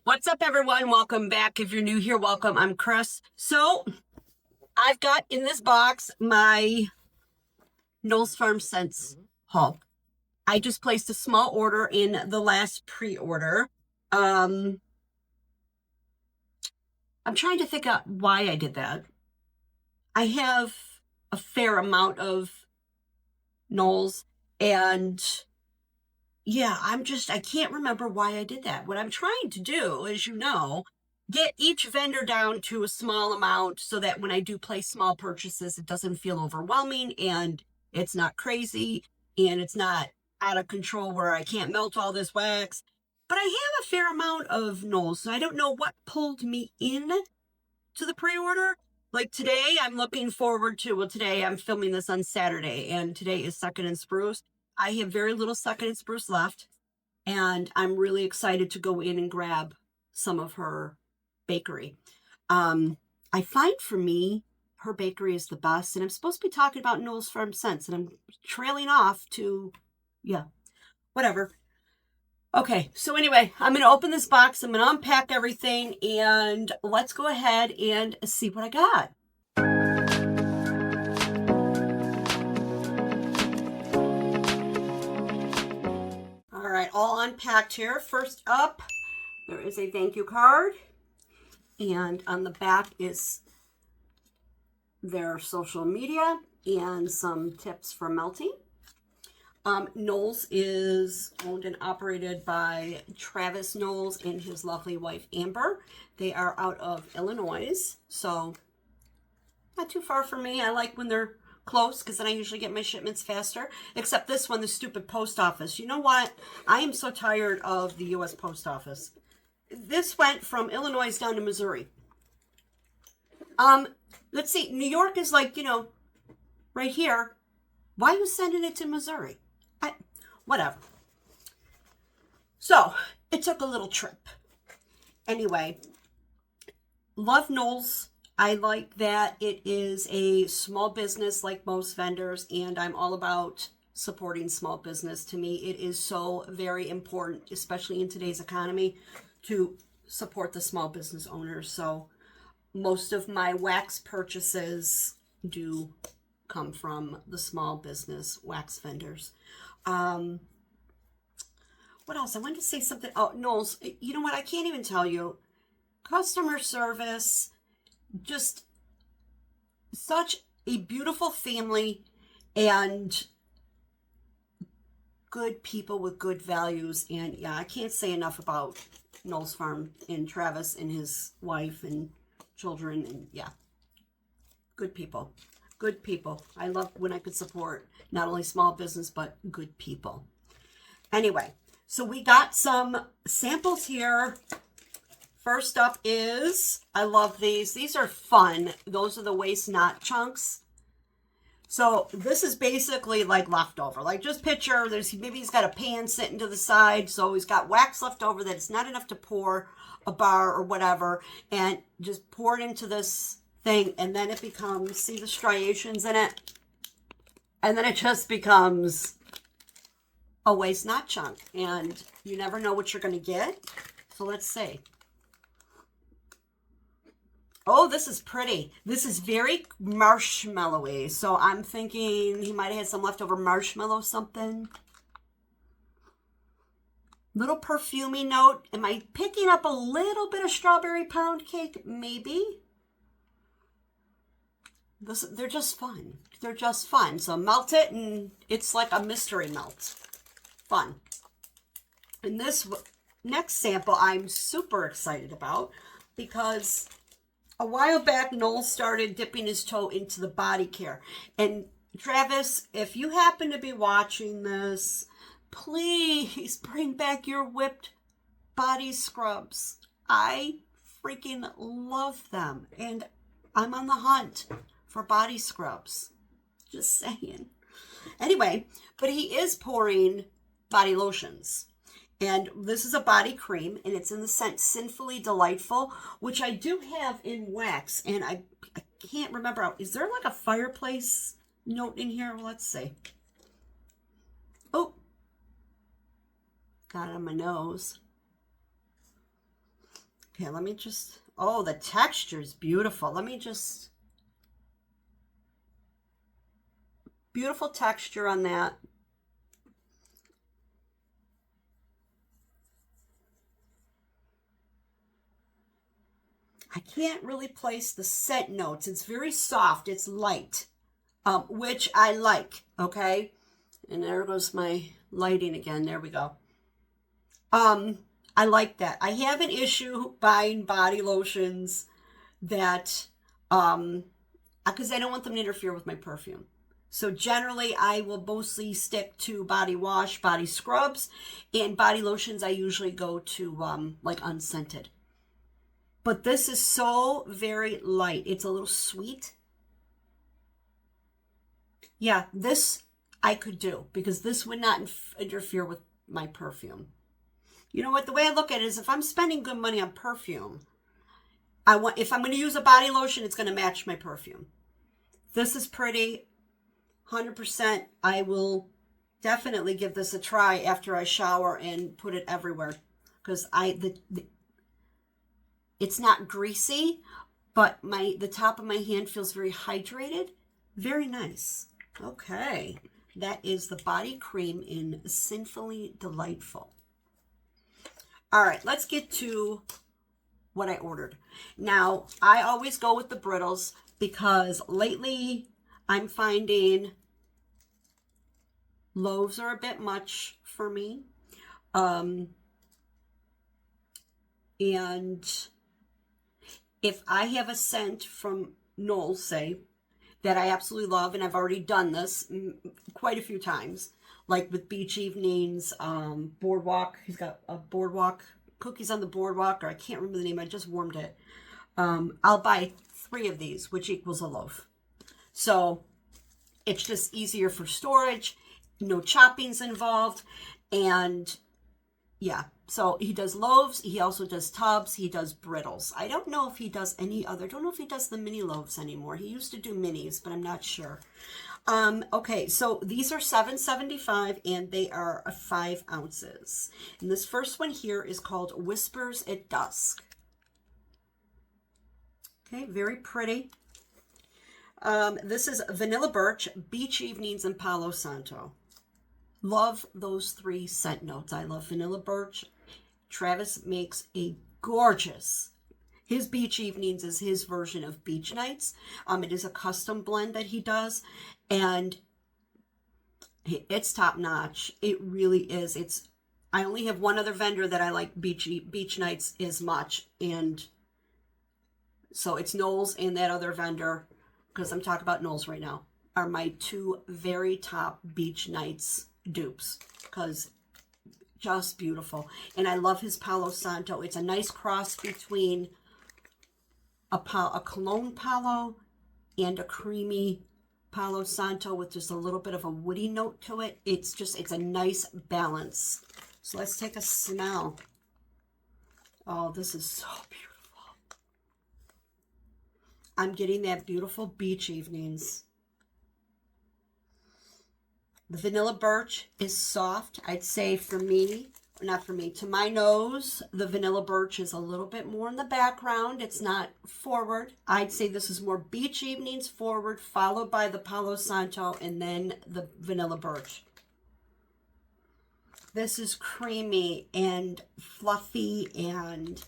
What's up, everyone? Welcome back. If you're new here, welcome. I'm Chris. So I've got in this box my Knowles Farm Scents haul. I just placed a small order in the last pre-order. I'm trying to think out why I did that. I have a fair amount of Knowles, and yeah, I can't remember why I did that. What I'm trying to do, as you know, get each vendor down to a small amount so that when I do place small purchases, it doesn't feel overwhelming and it's not crazy and it's not out of control where I can't melt all this wax. But I have a fair amount of Knowles, so I don't know what pulled me in to the pre-order. Like today, I'm looking forward to, well, today I'm filming this on Saturday, and today is Second and Spruce. I have very little Second and Spruce left, and I'm really excited to go in and grab some of her bakery. I find for me, her bakery is the best, and I'm supposed to be talking about Knowles Farm Scents, and I'm trailing off to, yeah, whatever. Okay, so anyway, I'm going to open this box, I'm going to unpack everything, and let's go ahead and see what I got. All right, all unpacked here. First up, there is a thank you card, and on the back is their social media and some tips for melting. Knowles is owned and operated by Travis Knowles and his lovely wife Amber. They are out of Illinois, so not too far from me. I like when they're close because then I usually get my shipments faster. Except this one, the stupid post office. You know what? I am so tired of the U.S. Post Office. This went from Illinois down to Missouri. Let's see. New York is like, right here. Why are you sending it to Missouri? Whatever. So, it took a little trip. Anyway, love Knowles. I like that it is a small business like most vendors, and I'm all about supporting small business. To me, it is so very important, especially in today's economy, to support the small business owners. So, most of my wax purchases do come from the small business wax vendors. What else? I wanted to say something. Oh, Knowles, you know what? I can't even tell you. Customer service, just such a beautiful family and good people with good values. And yeah, I can't say enough about Knowles Farm and Travis and his wife and children. And yeah, good people. Good people. I love when I could support not only small business, but good people. Anyway, so we got some samples here. First up is, I love these. These are fun. Those are the waste knot chunks. So this is basically like leftover. Like just picture, maybe he's got a pan sitting to the side. So he's got wax left over that it's not enough to pour a bar or whatever. And just pour it into this thing. And then it becomes, see the striations in it? And then it just becomes a waste knot chunk. And you never know what you're going to get. So let's see. Oh, this is pretty. This is very marshmallowy. So I'm thinking he might have had some leftover marshmallow something. Little perfumey note. Am I picking up a little bit of strawberry pound cake? Maybe. They're just fun. They're just fun. So melt it and it's like a mystery melt. Fun. And this next sample I'm super excited about because a while back, Knowles started dipping his toe into the body care. And Travis, if you happen to be watching this, please bring back your whipped body scrubs. I freaking love them. And I'm on the hunt for body scrubs. Just saying. Anyway, but he is pouring body lotions. And this is a body cream, and it's in the scent Sinfully Delightful, which I do have in wax. And I can't remember. Is there like a fireplace note in here? Let's see. Oh, got it on my nose. Okay, let me just, oh, the texture is beautiful. Let me just, beautiful texture on that. I can't really place the scent notes. It's very soft. It's light, which I like, okay? And there goes my lighting again. There we go. I like that. I have an issue buying body lotions that, because I don't want them to interfere with my perfume. So generally, I will mostly stick to body wash, body scrubs, and body lotions. I usually go to like unscented. But this is so very light. It's a little sweet. Yeah, this I could do because this would not interfere with my perfume. You know what? The way I look at it is if I'm spending good money on perfume, I want, if I'm going to use a body lotion, it's going to match my perfume. This is pretty. 100%. I will definitely give this a try after I shower and put it everywhere because it's not greasy, but the top of my hand feels very hydrated. Very nice. Okay, that is the body cream in Sinfully Delightful. All right, let's get to what I ordered. Now, I always go with the brittles because lately I'm finding loaves are a bit much for me. And if I have a scent from Knowles, say, that I absolutely love, and I've already done this quite a few times, like with Beach Evenings, Boardwalk. He's got a Boardwalk, Cookies on the Boardwalk, or I can't remember the name. I just warmed it. I'll buy 3 of these, which equals a loaf. So it's just easier for storage. No choppings involved. And yeah, so he does loaves. He also does tubs. He does brittles. I don't know if he does any other. I don't know if he does the mini loaves anymore. He used to do minis, but I'm not sure. Okay, so these are $7.75 and they are 5 ounces. And this first one here is called Whispers at Dusk. Okay, very pretty. This is Vanilla Birch, Beach Evenings, and Palo Santo. Love those 3 scent notes. I love Vanilla Birch. Travis makes a gorgeous, his Beach Evenings is his version of Beach Nights. It is a custom blend that he does, and it's top notch. It really is. I only have one other vendor that I like Beach Nights as much, and so it's Knowles and that other vendor, because I'm talking about Knowles right now, are my 2 very top Beach Nights dupes, because just beautiful. And I love his Palo Santo. It's a nice cross between a cologne Palo and a creamy Palo Santo with just a little bit of a woody note to it. It's a nice balance. So let's take a smell. Oh, this is so beautiful. I'm getting that beautiful Beach Evenings. The Vanilla Birch is soft. I'd say for me, not for me, to my nose, the Vanilla Birch is a little bit more in the background. It's not forward. I'd say this is more Beach Evenings forward, followed by the Palo Santo, and then the Vanilla Birch. This is creamy and fluffy and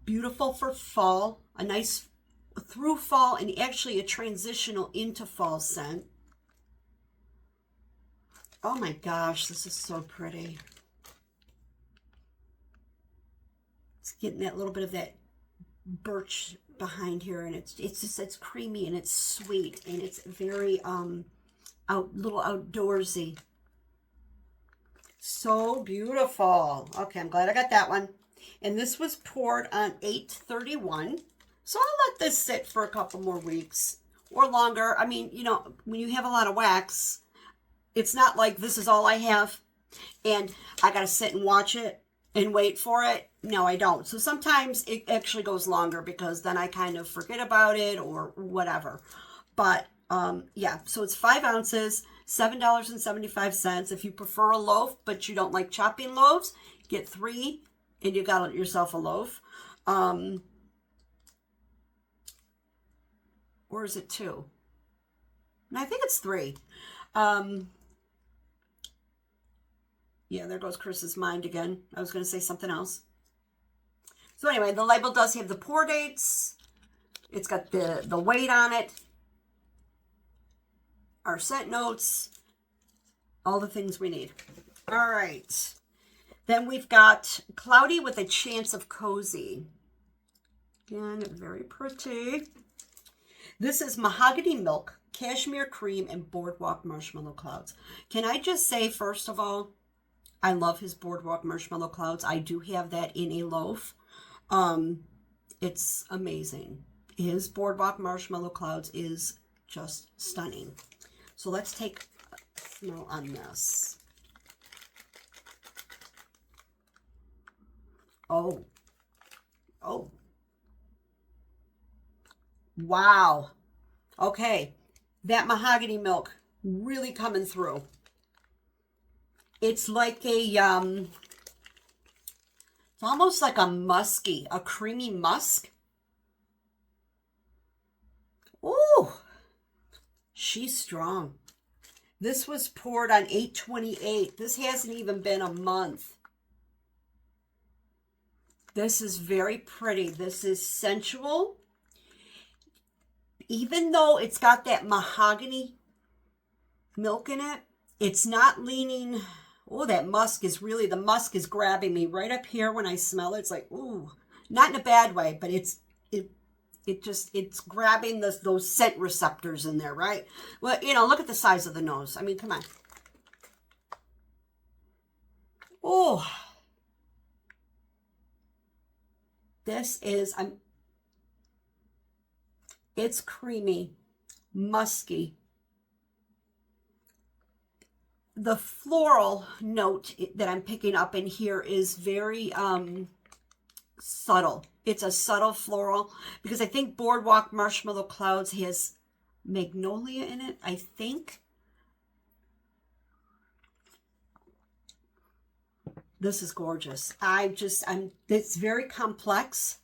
beautiful for fall. A nice through fall and actually a transitional into fall scent. Oh my gosh, this is so pretty. It's getting that little bit of that birch behind here, and it's creamy and it's sweet and it's very little outdoorsy. So beautiful. Okay, I'm glad I got that one. And this was poured on 8/31. So I'll let this sit for a couple more weeks or longer. I mean, you know, when you have a lot of wax, it's not like this is all I have and I got to sit and watch it and wait for it. No, I don't. So sometimes it actually goes longer because then I kind of forget about it or whatever. But yeah, so it's 5 ounces, $7.75. If you prefer a loaf, but you don't like chopping loaves, get 3 and you got yourself a loaf. Or is it 2? And I think it's 3. Yeah, there goes Chris's mind again. I was going to say something else. So anyway, the label does have the pour dates. It's got the weight on it. Our scent notes. All the things we need. All right. Then we've got Cloudy with a Chance of Cozy. Again, very pretty. This is Mahogany Milk, Cashmere Cream, and Boardwalk Marshmallow Clouds. Can I just say, first of all, I love his Boardwalk Marshmallow Clouds. I do have that in a loaf. It's amazing. His Boardwalk Marshmallow Clouds is just stunning. So let's take a smell on this. Oh. Oh. Wow. Okay. That mahogany milk really coming through. It's like a, it's almost like a musky, a creamy musk. Ooh, she's strong. This was poured on 8/28. This hasn't even been a month. This is very pretty. This is sensual. Even though it's got that mahogany milk in it, it's not leaning. Oh, that musk is really, the musk is grabbing me right up here when I smell it. It's like, ooh, not in a bad way, but it's grabbing those scent receptors in there, right? Well, you know, look at the size of the nose. I mean, come on. Oh, this is, it's creamy, musky. The floral note that I'm picking up in here is very subtle. It's a subtle floral because I think Boardwalk Marshmallow Clouds has magnolia in it, I think. This is gorgeous. It's very complex.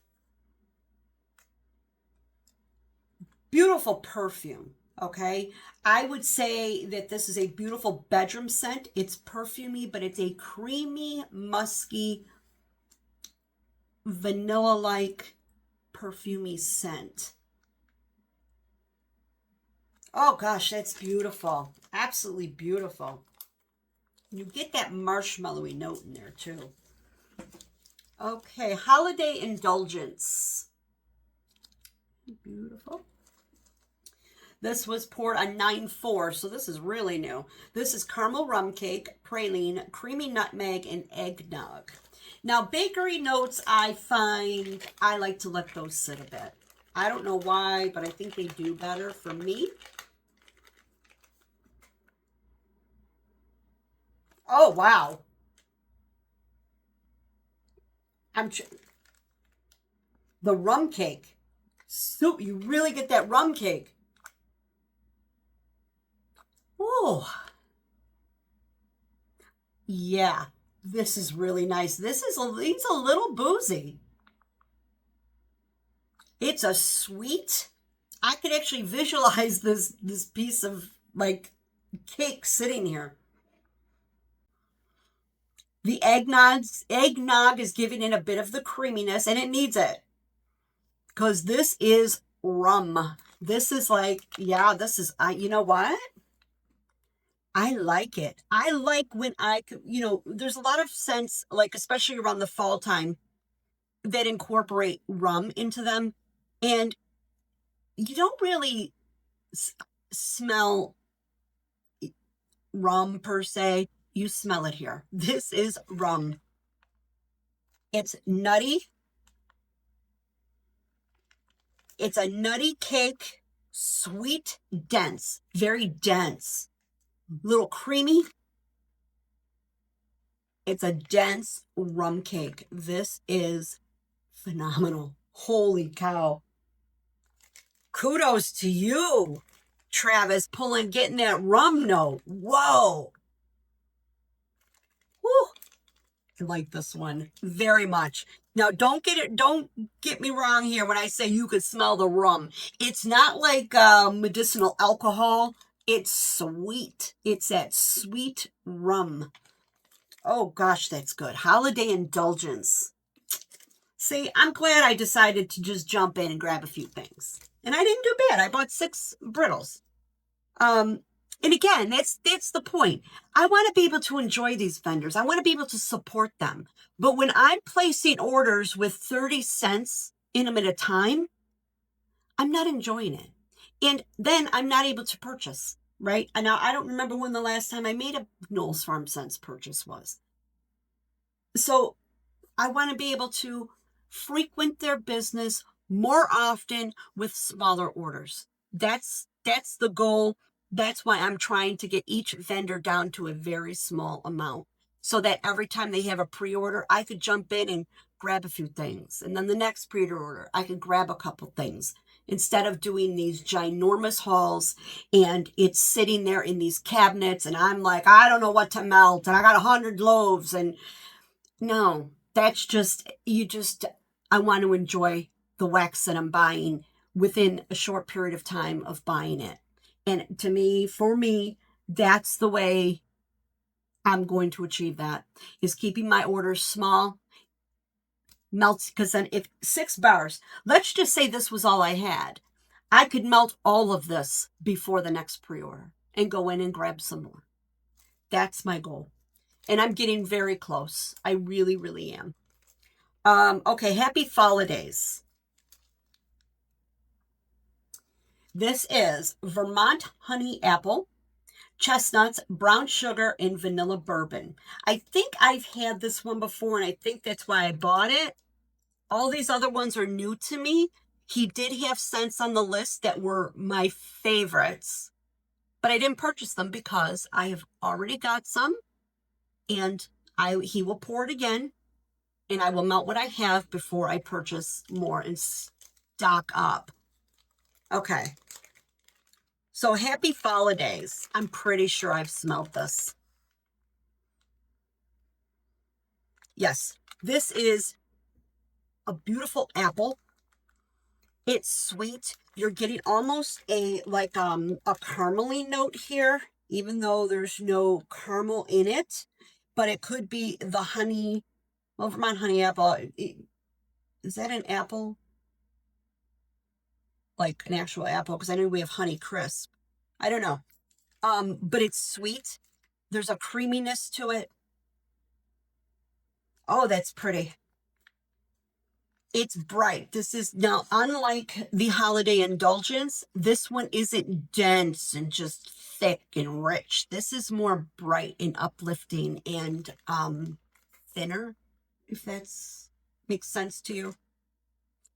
Beautiful perfume, okay? I would say that this is a beautiful bedroom scent. It's perfumey, but it's a creamy, musky, vanilla-like perfumey scent. Oh gosh, that's beautiful. Absolutely beautiful. You get that marshmallowy note in there too. Okay, Holiday Indulgence. Beautiful. This was poured on 9/4, so this is really new. This is caramel rum cake, praline, creamy nutmeg, and eggnog. Now, bakery notes, I find I like to let those sit a bit. I don't know why, but I think they do better for me. Oh, wow. The rum cake. So you really get that rum cake. Oh, yeah, this is really nice. It's a little boozy. It's a sweet. I could actually visualize this piece of like cake sitting here. The eggnog is giving it a bit of the creaminess, and it needs it because this is rum. This is like, yeah, this is, you know what? I like it. I like when there's a lot of scents, like especially around the fall time, that incorporate rum into them. And you don't really smell rum per se. You smell it here. This is rum. It's nutty. It's a nutty cake, sweet, dense, very dense. Little creamy. It's a dense rum cake. This is phenomenal. Holy cow. Kudos to you, Travis, getting that rum note. Whoa. Woo. I like this one very much. Now, don't get me wrong here when I say you could smell the rum. It's not like medicinal alcohol. It's sweet. It's that sweet rum. Oh gosh, that's good. Holiday indulgence. See, I'm glad I decided to just jump in and grab a few things. And I didn't do bad. I bought 6 brittles. Um, and again, that's the point. I want to be able to enjoy these vendors. I want to be able to support them. But when I'm placing orders with 30 cents in them at a time, I'm not enjoying it. And then I'm not able to purchase, right? And now I don't remember when the last time I made a Knowles Farm Sense purchase was. So I want to be able to frequent their business more often with smaller orders. That's the goal. That's why I'm trying to get each vendor down to a very small amount so that every time they have a pre-order, I could jump in and grab a few things. And then the next pre-order, I could grab a couple things instead of doing these ginormous hauls and it's sitting there in these cabinets and I'm like, I don't know what to melt and I got 100 loaves and no, that's just, I want to enjoy the wax that I'm buying within a short period of time of buying it. And to me, for me, that's the way I'm going to achieve that is keeping my orders small, melts, because then if 6 bars, let's just say this was all I had, I could melt all of this before the next pre-order and go in and grab some more. That's my goal. And I'm getting very close. I really, really am. Okay, happy holidays. This is Vermont honey apple, chestnuts, brown sugar, and vanilla bourbon. I think I've had this one before, and I think that's why I bought it. All these other ones are new to me. He did have scents on the list that were my favorites, but I didn't purchase them because I have already got some, and he will pour it again, and I will melt what I have before I purchase more and stock up. Okay. So happy holidays. I'm pretty sure I've smelled this. Yes, this is a beautiful apple. It's sweet. You're getting almost a caramely note here, even though there's no caramel in it. But it could be the honey. Well, Vermont honey apple. Is that an apple? Like an actual apple? Because I know we have honey crisp. I don't know. But it's sweet. There's a creaminess to it. Oh, that's pretty. It's bright. This is now, unlike the holiday indulgence, this one isn't dense and just thick and rich. This is more bright and uplifting and thinner, if that's makes sense to you.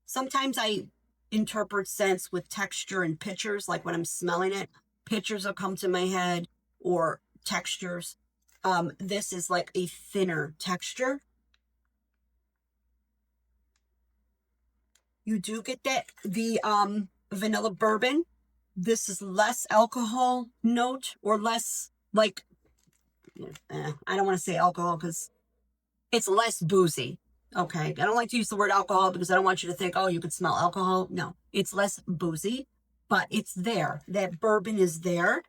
Sometimes I interpret scents with texture and pictures, like when I'm smelling it, pictures will come to my head or textures. This is like a thinner texture. You do get the vanilla bourbon. This is less alcohol note or less like, I don't want to say alcohol because it's less boozy. Okay. I don't like to use the word alcohol because I don't want you to think, oh, you could smell alcohol. No, it's less boozy, but it's there. That bourbon is there.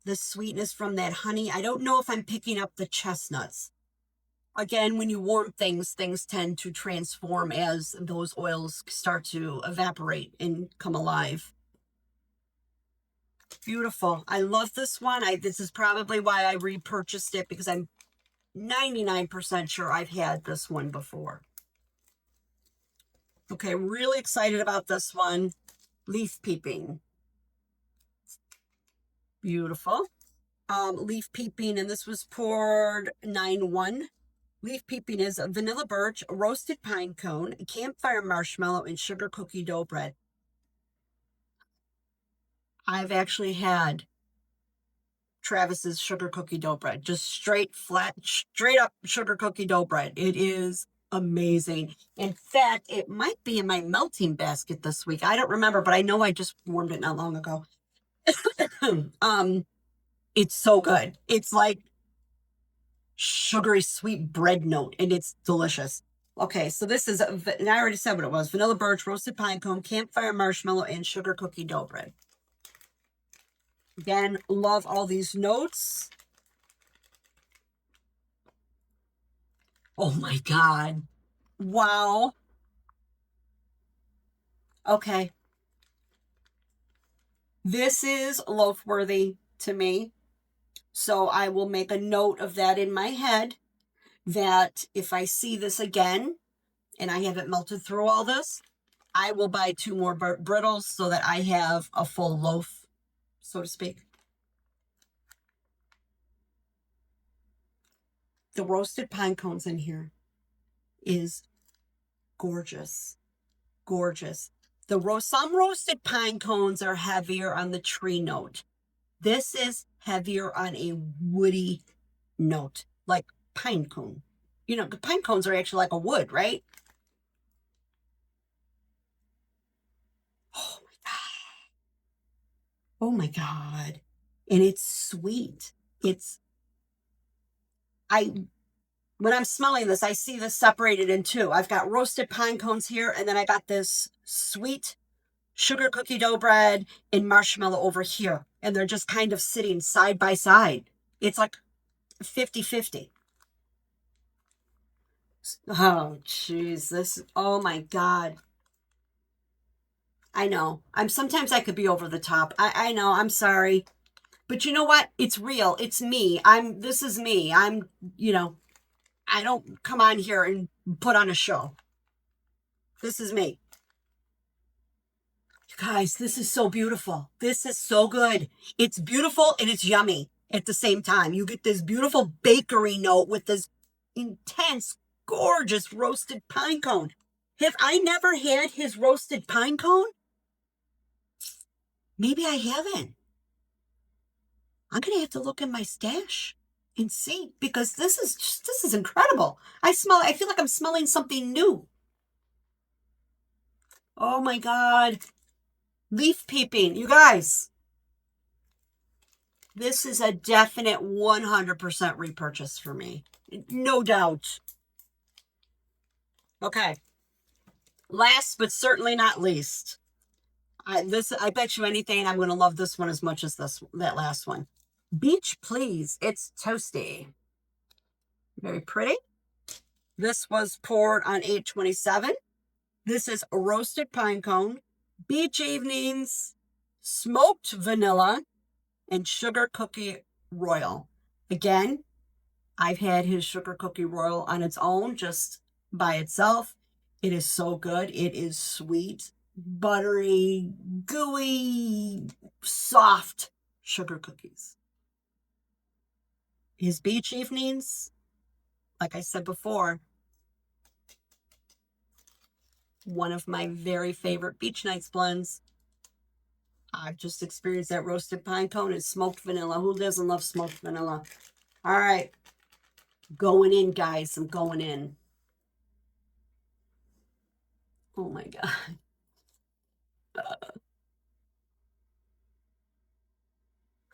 The sweetness from that honey. I don't know if I'm picking up the chestnuts. Again, when you warm things, things tend to transform as those oils start to evaporate and come alive. Beautiful. I love this one. This is probably why I repurchased it because I'm 99% sure I've had this one before. Okay, really excited about this one. Leaf peeping. Beautiful. Leaf peeping, and this was poured 9-1. Leaf peeping is a vanilla birch, roasted pine cone, campfire marshmallow, and sugar cookie dough bread. I've actually had Travis's sugar cookie dough bread, just straight up sugar cookie dough bread. It is amazing. In fact, it might be in my melting basket this week. I don't remember, but I know I just warmed it not long ago. It's so good. It's like sugary sweet bread note, and it's delicious. Okay, so this is, and I already said what it was: vanilla birch, roasted pine cone, campfire marshmallow, and sugar cookie dough bread. Again, love all these notes. Oh my God. Wow. Okay. This is loaf worthy to me. So I will make a note of that in my head, that if I see this again and I haven't melted through all this, I will buy 2 more brittles so that I have a full loaf, so to speak. The roasted pine cones in here is gorgeous. Gorgeous. Some roasted pine cones are heavier on the tree note. This is heavier on a woody note, like pine cone. You know, pine cones are actually like a wood, right? Oh my God. Oh my God. And it's sweet. When I'm smelling this, I see this separated in 2. I've got roasted pine cones here, and then I got this sweet sugar cookie dough bread and marshmallow over here. And they're just kind of sitting side by side. It's like 50-50. Oh, jeez. Oh my God. I know. Sometimes I could be over the top. I know. I'm sorry. But you know what? It's real. It's me. This is me. I don't come on here and put on a show. This is me. You guys, this is so beautiful. This is so good. It's beautiful and it's yummy at the same time. You get this beautiful bakery note with this intense, gorgeous roasted pine cone. Have I never had his roasted pine cone? Maybe I haven't. I'm going to have to look in my stash and see, because this is incredible. I feel like I'm smelling something new. Oh my God. Leaf peeping. You guys, this is a definite 100% repurchase for me. No doubt. Okay. Last but certainly not least. I bet you anything I'm going to love this one as much as that last one. Beach Please. It's toasty. Very pretty. This was poured on 8/27. This is a roasted pine cone, beach evenings, smoked vanilla, and sugar cookie royal. Again, I've had his sugar cookie royal on its own, just by itself. It is so good. It is sweet, buttery, gooey, soft sugar cookies. His beach evenings, like I said before, one of my very favorite beach nights blends. I've just experienced that roasted pine cone and smoked vanilla. Who doesn't love smoked vanilla? All right. Going in, guys. I'm going in. Oh my God.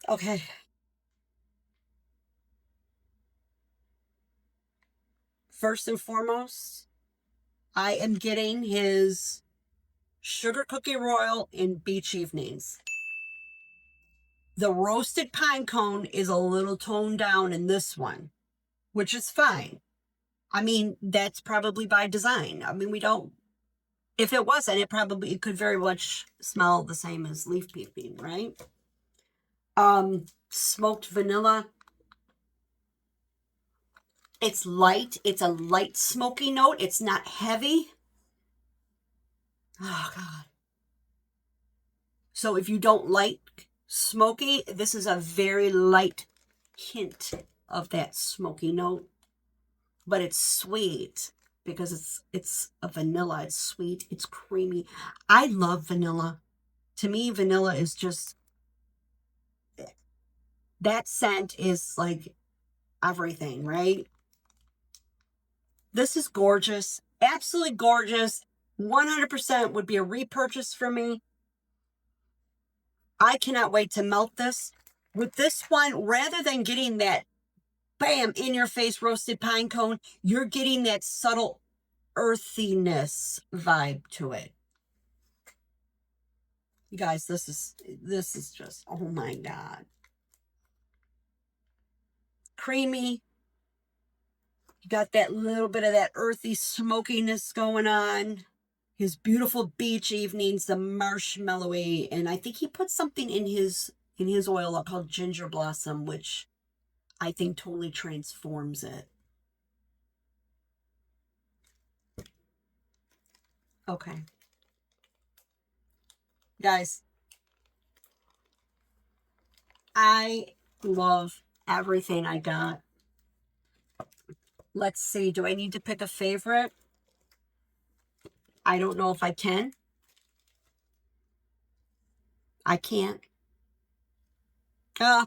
Okay. First and foremost, I am getting his sugar cookie royal in beach evenings. The roasted pine cone is a little toned down in this one, which is fine. I mean, that's probably by design. I mean, if it wasn't, it could very much smell the same as leaf peeping, right? Smoked vanilla. It's light. It's a light smoky note. It's not heavy. Oh, God. So if you don't like smoky, this is a very light hint of that smoky note. But it's sweet because it's a vanilla. It's sweet. It's creamy. I love vanilla. To me, vanilla is just, that scent is like everything, right? This is gorgeous. Absolutely gorgeous. 100% would be a repurchase for me. I cannot wait to melt this. With this one, rather than getting that bam, in your face roasted pine cone. You're getting that subtle earthiness vibe to it. You guys, this is just, oh my God. Creamy. You got that little bit of that earthy smokiness going on. His beautiful beach evenings, the marshmallowy, and I think he put something in his oil called ginger blossom, which I think totally transforms it. Okay. Guys, I love everything I got. Let's see. Do I need to pick a favorite? I don't know if I can. I can't.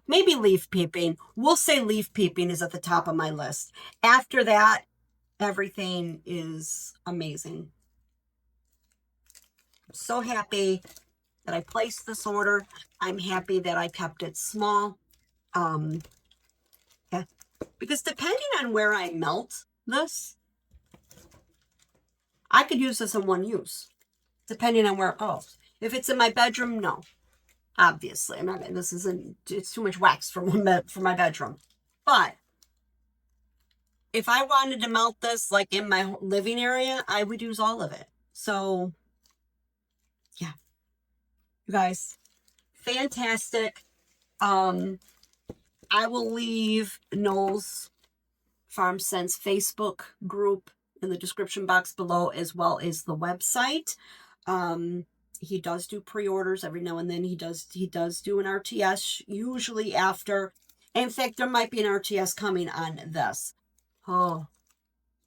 Maybe leaf peeping. We'll say leaf peeping is at the top of my list. After that, everything is amazing. I'm so happy that I placed this order. I'm happy that I kept it small. Yeah, because depending on where I melt this, I could use this in one use, depending on where it goes. If it's in my bedroom, no. Obviously, I'm not. This isn't. It's too much wax for my bedroom. But if I wanted to melt this like in my living area, I would use all of it. So, yeah, you guys, fantastic. I will leave Knowles Farm Sense Facebook group in the description box below, as well as the website. He does do pre-orders every now and then. He does do an RTS, usually after. In fact, there might be an RTS coming on this. Oh,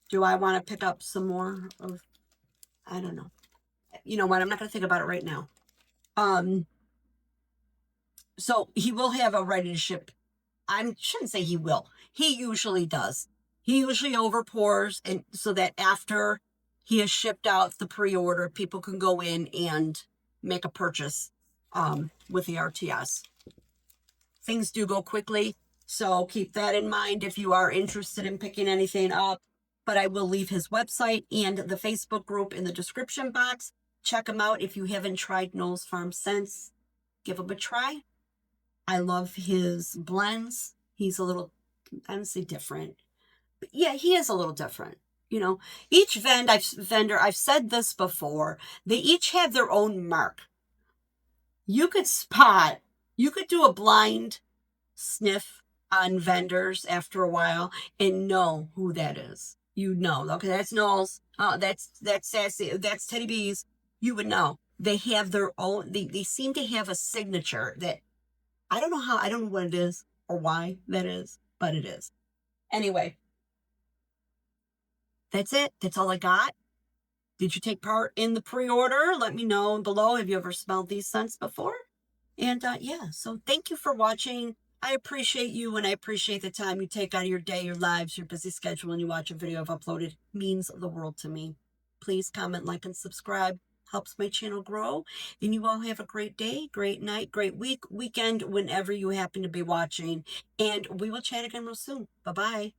do I want to pick up some more of, I don't know. You know what? I'm not going to think about it right now. So he will have a ready to ship. I shouldn't say he will. He usually does. He usually overpours, and so that after he has shipped out the pre-order, people can go in and make a purchase with the RTS. Things do go quickly, so keep that in mind if you are interested in picking anything up. But I will leave his website and the Facebook group in the description box. Check him out if you haven't tried Knowles Farm Sense. Give him a try. I love his blends. He's a little, I don't say different, but yeah, he is a little different. You know, each vendor, I've said this before, they each have their own mark. You could do a blind sniff on vendors after a while and know who that is. You know, okay, that's Knowles. That's Sassy. That's Teddy B's. You would know. They have their own, they seem to have a signature that I don't know what it is or why that is, but it is. Anyway, that's it. That's all I got. Did you take part in the pre-order? Let me know below. Have you ever smelled these scents before? And yeah, so thank you for watching. I appreciate you, and I appreciate the time you take out of your day, your lives, your busy schedule, and you watch a video I've uploaded. It means the world to me. Please comment, like, and subscribe. Helps my channel grow. And you all have a great day, great night, great week, weekend, whenever you happen to be watching. And we will chat again real soon. Bye-bye.